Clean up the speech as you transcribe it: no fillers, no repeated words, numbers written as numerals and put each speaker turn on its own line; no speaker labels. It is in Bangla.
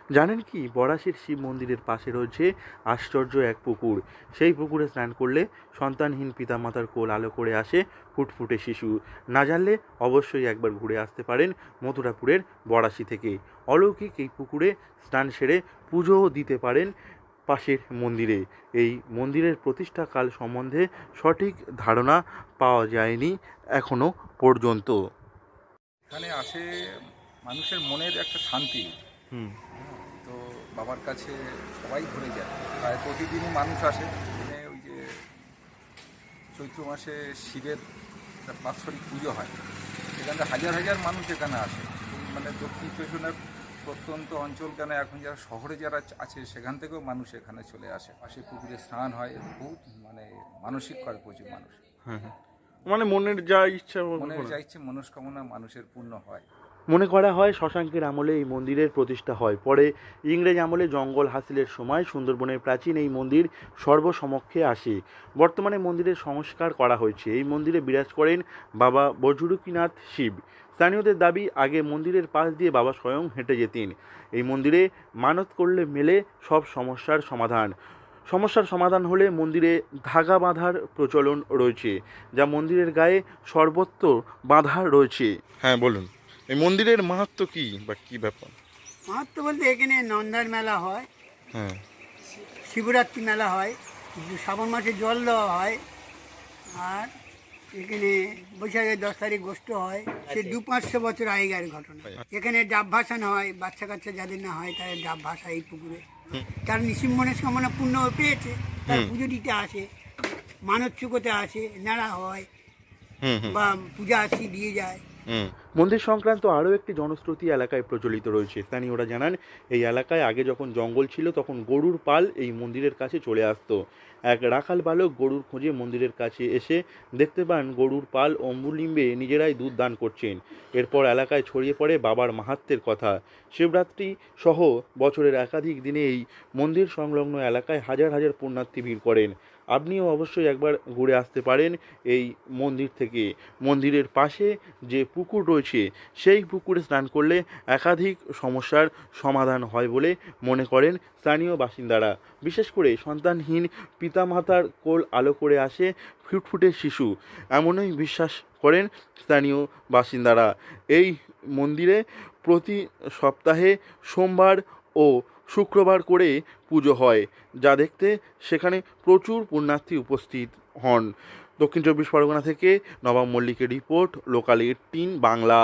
জানেন কি, বড়াশির শিব মন্দিরের পাশে রয়েছে আশ্চর্য এক পুকুর। সেই পুকুরে স্নান করলে সন্তানহীন পিতামাতার কোল আলো করে আসে ফুটফুটে শিশু। না জানলে অবশ্যই একবার ঘুরে আসতে পারেন মথুরাপুরের বড়াশি থেকে। অলৌকিক এই পুকুরে স্নান সেরে পুজোও দিতে পারেন পাশের মন্দিরে। এই মন্দিরের প্রতিষ্ঠাকাল সম্বন্ধে সঠিক ধারণা পাওয়া যায়নি এখনো পর্যন্ত।
এখানে আসে মানুষের মনের একটা শান্তি।
হুম।
তো বাবার কাছে সবাই ঘুরে যায়, প্রায় প্রতিদিনই মানুষ আসে। এখানে ওই যে চৈত্র মাসে শিবের একটা বাৎসরিক পুজো হয়, সেখানে হাজার হাজার মানুষ এখানে আসে। মানে দক্ষিণ চব্বিশ প্রত্যন্ত অঞ্চল, কেন এখন যারা শহরে যারা আছে সেখান থেকেও মানুষ এখানে চলে আসে। পাশে পুকুরে স্নান হয়, খুব মানে মানসিক করে প্রচুর মানুষ।
হ্যাঁ, হ্যাঁ। মানে মনের যা ইচ্ছা
মনের যা ইচ্ছে মনস্কামনা মানুষের পূর্ণ হয়।
মনে করা হয় শশাঙ্কের আমলে এই মন্দিরের প্রতিষ্ঠা হয়। পরে ইংরেজ আমলে জঙ্গল হাসিলের সময় সুন্দরবনের প্রাচীন এই মন্দির সর্বসমক্ষে আসে। বর্তমানে মন্দিরের সংস্কার করা হয়েছে। এই মন্দিরে বিরাজ করেন বাবা বজরুকিনাথ শিব। স্থানীয়দের দাবি, আগে মন্দিরের পাশ দিয়ে বাবা স্বয়ং হেঁটে যেতেন। এই মন্দিরে মানত করলে মেলে সব সমস্যার সমাধান হলে মন্দিরে ধাগা বাঁধার প্রচলন রয়েছে, যা মন্দিরের গায়ে সর্বত্র বাঁধা রয়েছে। হ্যাঁ, বলুন এই মন্দিরের মাহাত্ম্য কি বা কি ব্যাপার?
মাহাত্ম্য বলতে এখানে নন্দার মেলা হয়,
হ্যাঁ।
শিবরাত্রি মেলা হয়, শ্রাবণ মাসে জল দেওয়া হয়, আর এখানে বৈশাখের 10 তারিখ গোষ্ঠ হয়। সে 200-500 বছর আগেকার ঘটনা। এখানে ডাব ভাসানো হয়, বাচ্চা কাচ্চা যাদের না হয় তারা ডাব ভাসায় এই পুকুরে। তার নিসিম মনস্কামনা পূর্ণ পেয়েছে, তার পুজো দিতে আসে, মানত চুকোতে আসে, নাড়া হয় বা পূজা আসি দিয়ে যায়।
মন্দির সংক্রান্ত আরও একটি জনশ্রুতি এলাকায় প্রচলিত রয়েছে। স্থানীয়রা জানান, এই এলাকায় আগে যখন জঙ্গল ছিল তখন গরুর পাল এই মন্দিরের কাছে চলে আসতো। এক রাখাল বালক গরুর খোঁজে মন্দিরের কাছে এসে দেখতে পান গরুর পাল অম্বুলিম্বে নিজেরাই দুধ দান করছেন। এরপর এলাকায় ছড়িয়ে পড়ে বাবার মাহাত্ম্যের কথা। শিবরাত্রি সহ বছরের একাধিক দিনে এই মন্দির সংলগ্ন এলাকায় হাজার হাজার পুণ্যার্থী ভিড় করেন। আপনিও অবশ্যই একবার ঘুরে আসতে পারেন এই মন্দির থেকে। মন্দিরের পাশে যে পুকুর রয়েছে সেই পুকুরে স্নান করলে একাধিক সমস্যার সমাধান হয় বলে মনে করেন স্থানীয় বাসিন্দারা। বিশেষ করে সন্তানহীন পিতামাতার কোল আলো করে আসে ফুটফুটে শিশু, এমনই বিশ্বাস করেন স্থানীয় বাসিন্দারা। এই মন্দিরে প্রতি সপ্তাহে সোমবার ও শুক্রবার করে পুজো হয়, যা দেখতে সেখানে প্রচুর পুণ্যার্থী উপস্থিত হন। দক্ষিণ চব্বিশ পরগনা থেকে নবাব মল্লিকের রিপোর্ট, লোকাল 18 বাংলা।